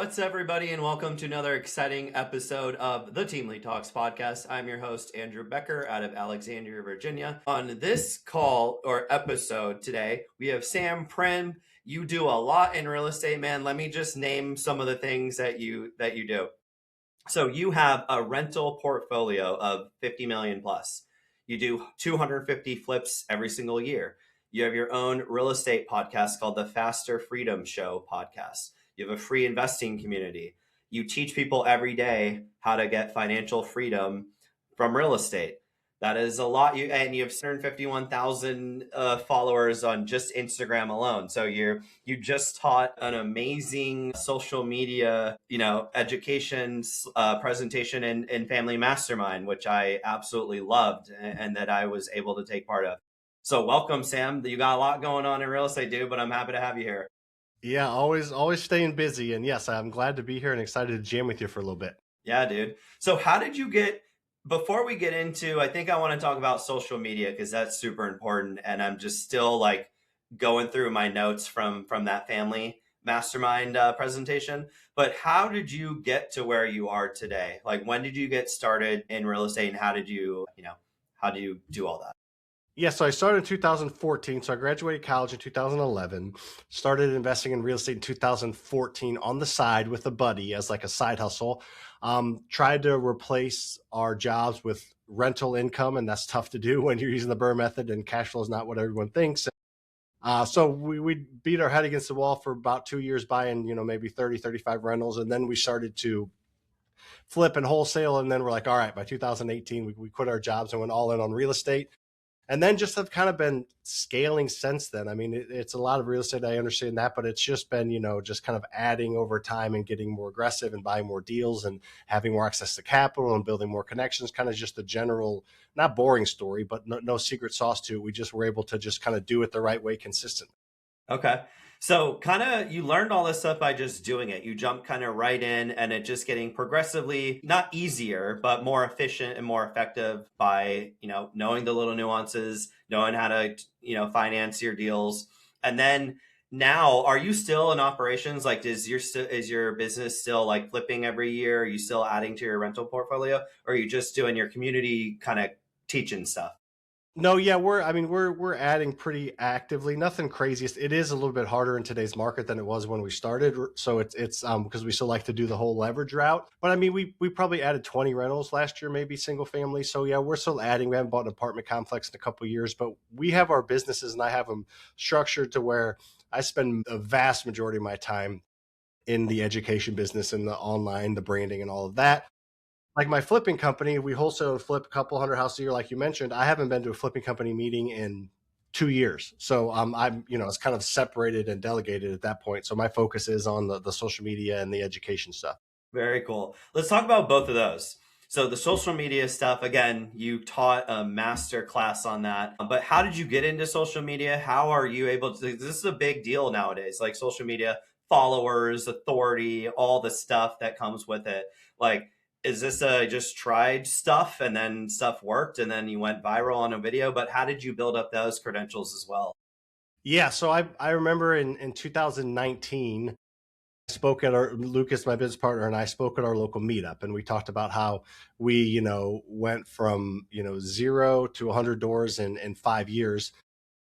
What's everybody, and welcome to another exciting episode of the Team Lead Talks podcast. I'm your host, Andrew Becker, out of Alexandria, Virginia. On this call or episode today, we have Sam Primm. You do a lot in real estate, man. Let me just name some of the things that you do. So you have a rental portfolio of 50 million plus. You do 250 flips every single year. You have your own real estate podcast called the FasterFreedom Show podcast. You have a free investing community. You teach people every day how to get financial freedom from real estate. That is a lot. You have 151,000 followers on just Instagram alone. So you just taught an amazing social media, education presentation in Family Mastermind, which I absolutely loved and that I was able to take part of. So welcome, Sam. You got a lot going on in real estate, dude, but I'm happy to have you here. Yeah, always staying busy. And yes, I'm glad to be here and excited to jam with you for a little bit. Yeah, dude. So how did you before we get into, I think I want to talk about social media because that's super important. And I'm just still like going through my notes from that family mastermind presentation. But how did you get to where you are today? Like, when did you get started in real estate, and how do you do all that? Yeah, so I started in 2014. So I graduated college in 2011, started investing in real estate in 2014 on the side with a buddy as like a side hustle. Tried to replace our jobs with rental income, and that's tough to do when you're using the BRRRR method and cash flow is not what everyone thinks. So we beat our head against the wall for about 2 years buying, maybe 30, 35 rentals. And then we started to flip and wholesale. And then we're like, all right, by 2018, we quit our jobs and went all in on real estate. And then just have kind of been scaling since then. I mean, it's a lot of real estate. I understand that, but it's just been, just kind of adding over time and getting more aggressive and buying more deals and having more access to capital and building more connections. Kind of just a general, not boring story, but no secret sauce to it. We just were able to just kind of do it the right way consistently. Okay. So kind of you learned all this stuff by just doing it. You jumped kind of right in, and it just getting progressively not easier, but more efficient and more effective by, knowing the little nuances, knowing how to, finance your deals. And then now, are you still in operations? Like, is your business still like flipping every year? Are you still adding to your rental portfolio, or are you just doing your community kind of teaching stuff? No, yeah, we're adding pretty actively. Nothing crazy. It is a little bit harder in today's market than it was when we started. So it's because we still like to do the whole leverage route. But I mean, we probably added 20 rentals last year, maybe single family. So yeah, we're still adding. We haven't bought an apartment complex in a couple of years, but we have our businesses and I have them structured to where I spend a vast majority of my time in the education business and the online, the branding and all of that. Like my flipping company, we wholesale and flip a couple hundred houses a year, like you mentioned. I haven't been to a flipping company meeting in 2 years. So I'm, it's kind of separated and delegated at that point. So my focus is on the social media and the education stuff. Very cool. Let's talk about both of those. So the social media stuff, again, you taught a master class on that, but how did you get into social media? How are you able to, this is a big deal nowadays, like social media, followers, authority, all the stuff that comes with it. Like, is this just tried stuff and then stuff worked and then you went viral on a video, but how did you build up those credentials as well? Yeah. So I remember in 2019, I spoke at Lucas, my business partner, and I spoke at our local meetup, and we talked about how we, went from, 0 to 100 doors in 5 years.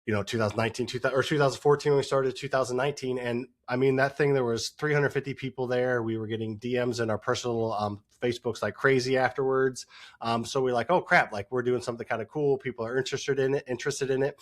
2019, 2014 when we started, 2019. And I mean, that thing, there was 350 people there. We were getting DMs in our personal Facebooks like crazy afterwards. So we're like, oh crap, like we're doing something kind of cool. People are interested in it.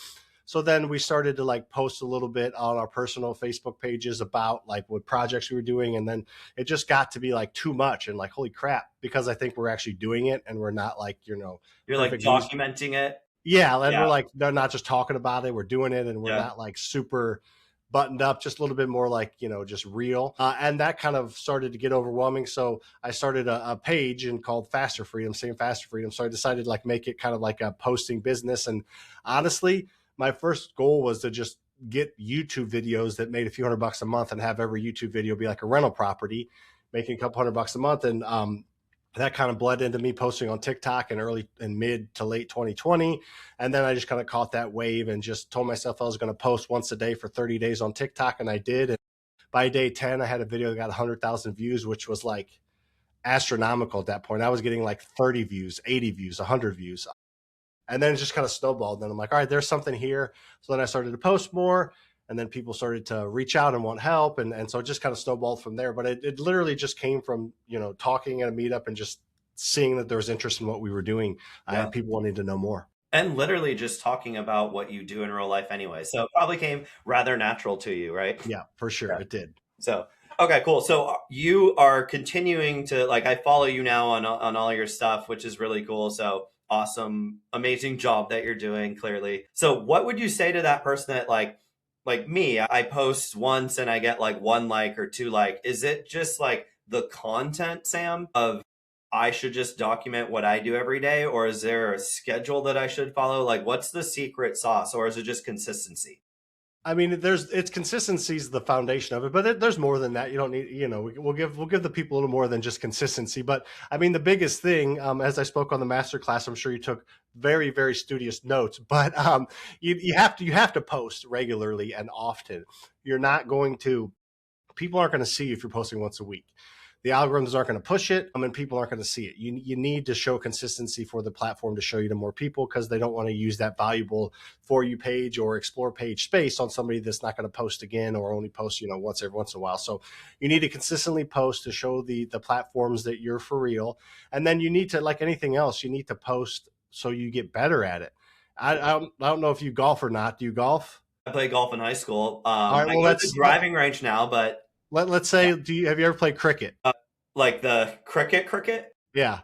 So then we started to like post a little bit on our personal Facebook pages about like what projects we were doing. And then it just got to be like too much and like, holy crap, because I think we're actually doing it and we're not like, you're like documenting it. Yeah, and we're like, they're not just talking about it, we're doing it, and we're Yeah. not like super buttoned up, just a little bit more like, just real. And that kind of started to get overwhelming. So I started a page and called FasterFreedom, same FasterFreedom. So I decided to like make it kind of like a posting business. And honestly, my first goal was to just get YouTube videos that made a few $100 a month and have every YouTube video be like a rental property, making a couple $100 a month. And that kind of bled into me posting on TikTok in early and mid to late 2020. And then I just kind of caught that wave and just told myself I was going to post once a day for 30 days on TikTok. And I did. And By day 10, I had a video that got 100,000 views, which was like astronomical at that point. I was getting like 30 views, 80 views, 100 views. And then it just kind of snowballed. Then I'm like, all right, there's something here. So then I started to post more, and then people started to reach out and want help. And so it just kind of snowballed from there. But it literally just came from, talking at a meetup and just seeing that there was interest in what we were doing, and people wanting to know more. And literally just talking about what you do in real life anyway. So it probably came rather natural to you, right? Yeah, for sure. It did. So, okay, cool. So you are continuing to, like, I follow you now on all your stuff, which is really cool. So awesome, amazing job that you're doing, clearly. So what would you say to that person that like me, I post once and I get like 1 like or 2 like? Is it just like the content, Sam, of I should just document what I do every day? Or is there a schedule that I should follow? Like, what's the secret sauce? Or is it just consistency? I mean, it's consistency is the foundation of it, but there's more than that. You don't need, we'll give the people a little more than just consistency. But I mean, the biggest thing, as I spoke on the masterclass, I'm sure you took very, very studious notes, but you have to post regularly and often. You're not going to, people aren't going to see you if you're posting once a week. The algorithms aren't going to push it, and people aren't going to see it. You need to show consistency for the platform to show you to more people, because they don't want to use that valuable For You page or Explore page space on somebody that's not going to post again, or only post once every once in a while. So you need to consistently post to show the platforms that you're for real. And then you need to, like anything else, you need to post so you get better at it. I don't know if you golf or not. Do you golf? I played golf in high school. All right, well, I go to the driving range now, but let's say, have you ever played cricket? Like the cricket? Yeah.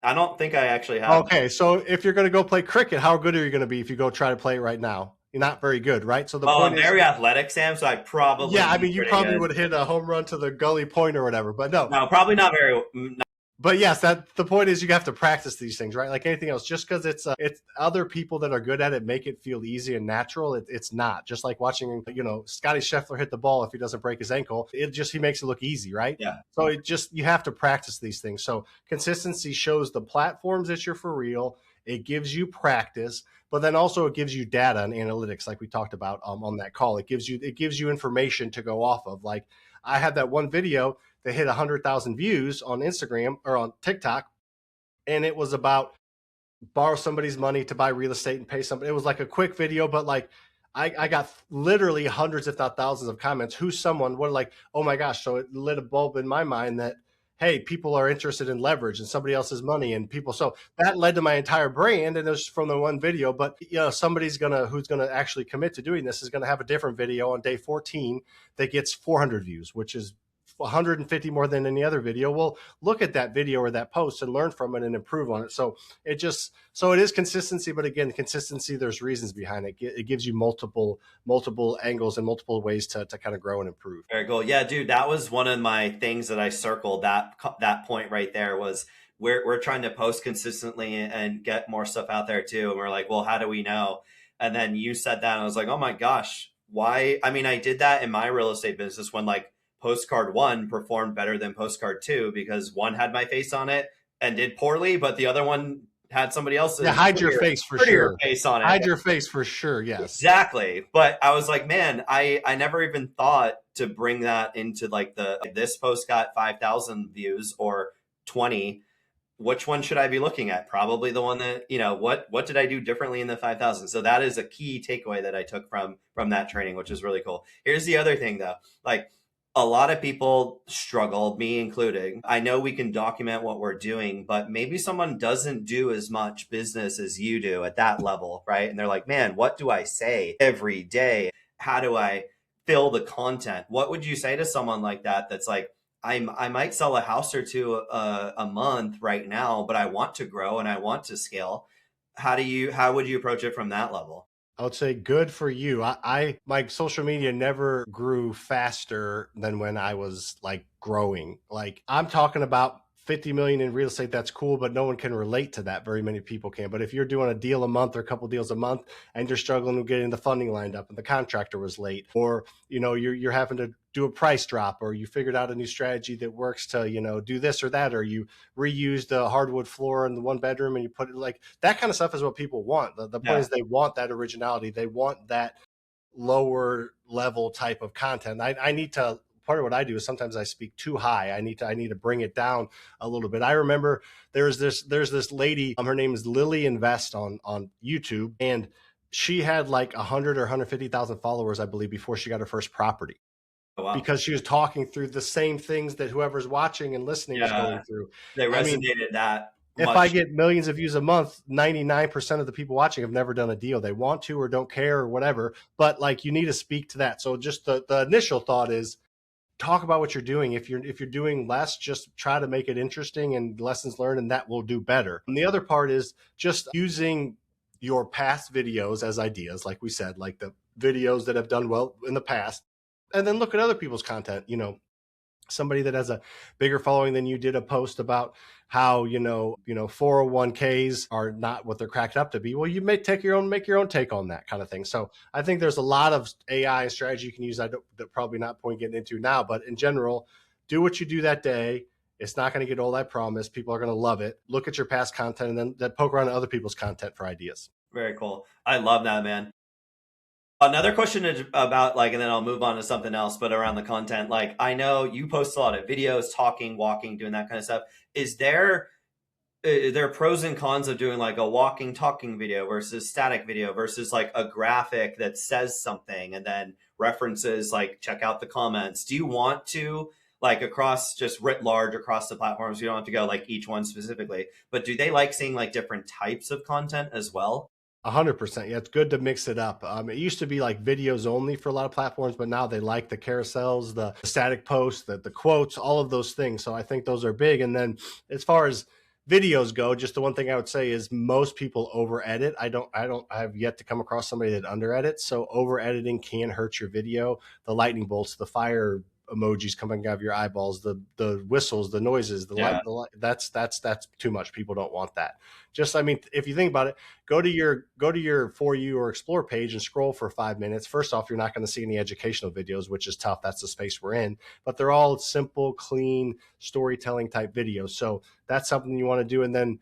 I don't think I actually have. Okay, so if you're going to go play cricket, how good are you going to be if you go try to play it right now? You're not very good, right? So I'm very athletic, Sam, so I probably you probably would hit a home run to the gully point or whatever, but no, probably not very. But yes, the point is you have to practice these things, right? Like anything else, just because it's other people that are good at it make it feel easy and natural. It's not. Just like watching, Scotty Scheffler hit the ball, if he doesn't break his ankle, he makes it look easy, right? Yeah. So you have to practice these things. So consistency shows the platforms that you're for real. It gives you practice, but then also it gives you data and analytics, like we talked about on that call. It gives you information to go off of. Like, I had that one video that hit 100,000 views on Instagram or on TikTok, and it was about borrow somebody's money to buy real estate and pay somebody. It was like a quick video, but like I got literally hundreds, if not thousands, of comments. Who's someone? What, like, oh my gosh! So it lit a bulb in my mind that, hey, people are interested in leverage and somebody else's money, and people. So that led to my entire brand, and it was from the one video. But somebody's who's gonna actually commit to doing this is gonna have a different video on day 14 that gets 400 views, which is 150 more than any other video. Well, look at that video or that post and learn from it and improve on it. So it is consistency, but again, consistency, there's reasons behind it. It gives you multiple angles and multiple ways to kind of grow and improve. Very cool. Yeah, dude, that was one of my things that I circled. That point right there was we're trying to post consistently and get more stuff out there too. And we're like, well, how do we know? And then you said that, and I was like, oh my gosh, why? I mean, I did that in my real estate business when like postcard 1 performed better than postcard 2 because one had my face on it and did poorly, but the other one had somebody else's. Yeah, hide your face for sure. Face on it. Hide your face for sure. Yes, exactly. But I was like, man, I never even thought to bring that into like this post got 5,000 views or 20. Which one should I be looking at? Probably the one that, what did I do differently in the 5,000? So that is a key takeaway that I took from that training, which is really cool. Here's the other thing though, like, a lot of people struggle, me including. I know we can document what we're doing, but maybe someone doesn't do as much business as you do at that level, right? And they're like, man, what do I say every day? How do I fill the content? What would you say to someone like that that's like, I might sell a house or two a month right now, but I want to grow and I want to scale. How would you approach it from that level? I would say good for you. My social media never grew faster than when I was like growing. Like, I'm talking about 50 million in real estate. That's cool, but no one can relate to that. Very many people can. But if you're doing a deal a month or a couple deals a month and you're struggling with getting the funding lined up and the contractor was late, or, you're having to do a price drop, or you figured out a new strategy that works to, do this or that, or you reuse the hardwood floor in the 1 bedroom and you put it, like, that kind of stuff is what people want. The point is they want that originality. They want that lower level type of content. I need to part of what I do is sometimes I speak too high. I need to bring it down a little bit. I remember there's this lady, her name is Lily Invest on YouTube, and she had like 100 or 150,000 followers, I believe, before she got her first property, Oh, wow. because she was talking through the same things that whoever's watching and listening is Yeah. going through. They I mean, resonated that if I much. get millions of views a month, 99% of the people watching have never done a deal. They want to or don't care or whatever, but like you need to speak to that. So just the initial thought is talk about what you're doing. If you're doing less, just try to make it interesting and lessons learned, and that will do better. And the other part is just using your past videos as ideas, like we said, like the videos that have done well in the past, and then look at other people's content. Somebody that has a bigger following than you did a post about how 401ks are not what they're cracked up to be. Well, you may make your own take on that kind of thing. So I think there's a lot of AI and strategy you can use that probably not point getting into now, but in general, do what you do that day. It's not going to get old, I promise. People are going to love it. Look at your past content and then poke around at other people's content for ideas. Very cool. I love that, man. Another question is about like, and then I'll move on to something else, but around the content, like I know you post a lot of videos, talking, walking, doing that kind of stuff. Is there pros and cons of doing like a walking, talking video versus static video versus like a graphic that says something and then references like check out the comments? Do you want to like across just writ large across the platforms? You don't have to go like each one specifically, but do they like seeing like different types of content as well? 100%. Yeah, it's good to mix it up. It used to be like videos only for a lot of platforms, but now they like the carousels, the static posts, the quotes, all of those things. So I think those are big. And then as far as videos go, just the one thing I would say is most people over edit. I have yet to come across somebody that under edits. So over editing can hurt your video. The lightning bolts, the fire emojis coming out of your eyeballs, the whistles, the noises, Yeah. that's too much. People don't want that. Just, I mean, if you think about it, go to your For You or Explore page and scroll for 5 minutes. First off, you're not going to see any educational videos, which is tough. That's the space we're in, but they're all simple, clean storytelling type videos. So that's something you want to do. And then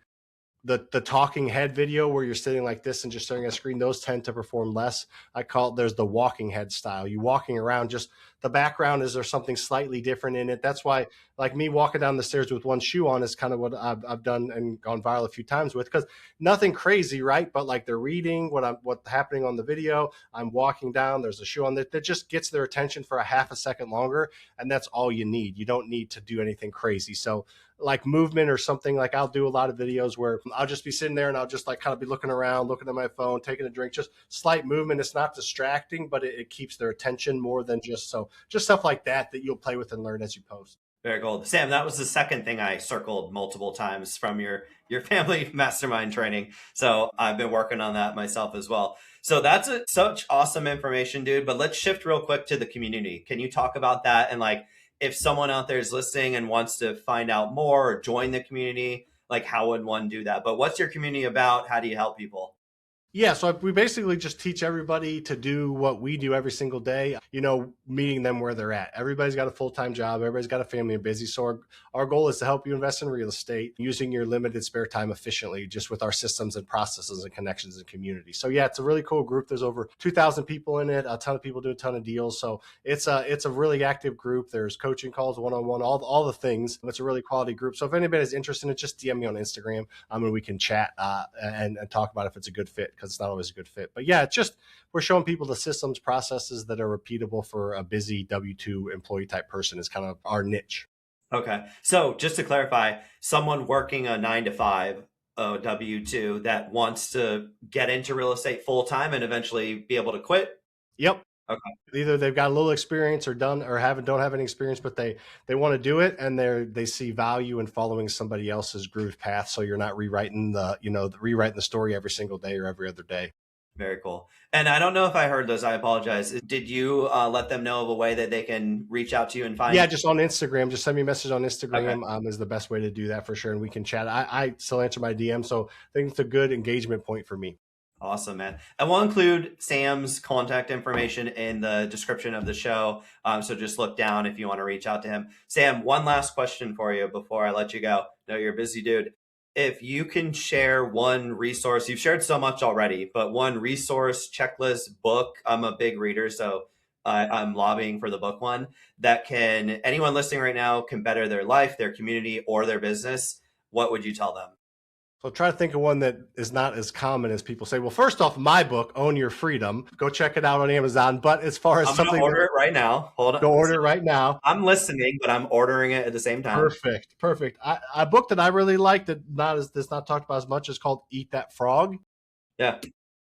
the talking head video where you're sitting like this and just staring at a screen, those tend to perform less. I call it, there's the walking head style. You walking around, just the background, is there something slightly different in it? That's why, like me walking down the stairs with one shoe on is kind of what I've done and gone viral a few times with, because nothing crazy, right? But like they're reading what's happening on the video. I'm walking down, there's a shoe on that just gets their attention for a half a second longer, and that's all you need. You don't need to do anything crazy. So like movement or something, like I'll do a lot of videos where I'll just be sitting there and I'll just like kind of be looking around, looking at my phone, taking a drink, just slight movement. It's not distracting, but it keeps their attention more than just stuff like that you'll play with and learn as you post. Very cool. Sam, that was the second thing I circled multiple times from your family mastermind training. So I've been working on that myself as well. So that's such awesome information, dude. But let's shift real quick to the community. Can you talk about that? And like, if someone out there is listening and wants to find out more or join the community, like how would one do that? But what's your community about? How do you help people? Yeah, so we basically just teach everybody to do what we do every single day, meeting them where they're at. Everybody's got a full-time job, everybody's got a family and busy. So our goal is to help you invest in real estate using your limited spare time efficiently, just with our systems and processes and connections and community. So yeah, it's a really cool group. There's over 2,000 people in it. A ton of people do a ton of deals. So it's a really active group. There's coaching calls, one-on-one, all the things. It's a really quality group. So if anybody's interested in it, just DM me on Instagram, and we can chat and talk about if it's a good fit, because it's not always a good fit. But yeah, it's just, we're showing people the systems, processes that are repeatable for a busy W-2 employee type person is kind of our niche. Okay. So just to clarify, someone working a 9 to 5 W-2 that wants to get into real estate full time and eventually be able to quit. Yep. Okay. Either they've got a little experience or don't have any experience, but they want to do it, and they see value in following somebody else's groove path. So you're not rewriting the story every single day or every other day. Very cool. And I don't know if I heard this. I apologize. Did you let them know of a way that they can reach out to you and find? Yeah, just on Instagram. Just send me a message on Instagram. Okay. Is the best way to do that for sure, and we can chat. I still answer my DM, so I think it's a good engagement point for me. Awesome, man. I will include Sam's contact information in the description of the show. So just look down if you want to reach out to him. Sam, one last question for you before I let you go. I know you're a busy dude. If you can share one resource, you've shared so much already, but one resource, checklist, book. I'm a big reader, so I'm lobbying for the book one, that anyone listening right now can better their life, their community, or their business, what would you tell them? So try to think of one that is not as common as people say. Well, first off, my book, Own Your Freedom, go check it out on Amazon. But as far as I'm going to something, order it right now. Hold on. go order it right now. I'm listening, but I'm ordering it at the same time. Perfect. A book that I really like that's not talked about as much is called Eat That Frog. Yeah.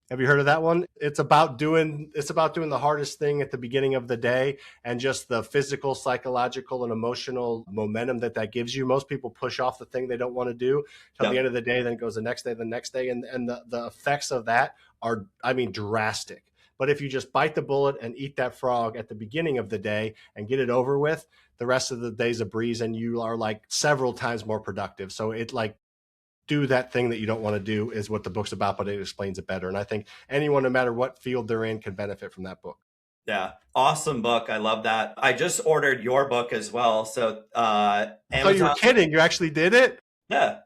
Have you heard of that one? It's about doing the hardest thing at the beginning of the day and just the physical, psychological, and emotional momentum that gives you. Most people push off the thing they don't want to do till the end of the day, then it goes the next day, and the effects of that are, I mean, drastic. But if you just bite the bullet and eat that frog at the beginning of the day and get it over with, the rest of the day's a breeze and you are like several times more productive. So it like, do that thing that you don't want to do is what the book's about, but it explains it better. And I think anyone, no matter what field they're in, can benefit from that book. Yeah. Awesome book. I love that. I just ordered your book as well. So I thought you were kidding. You actually did it? Yeah.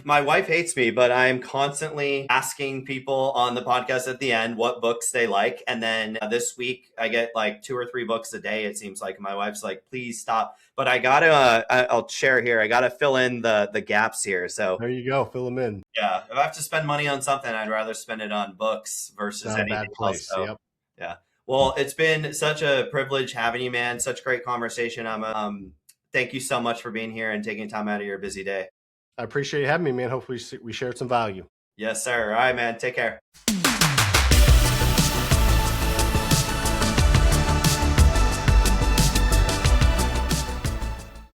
My wife hates me, but I'm constantly asking people on the podcast at the end what books they like. And then this week I get like 2 or 3 books a day. It seems like my wife's like, please stop. But I'll share here. I got to fill in the gaps here. So there you go. Fill them in. Yeah. If I have to spend money on something, I'd rather spend it on books versus Not anything a bad place. else. So, yep. Yeah. Well, it's been such a privilege having you, man. Such great conversation. Thank you so much for being here and taking time out of your busy day. I appreciate you having me, man. Hopefully we shared some value. Yes, sir. All right, man. Take care.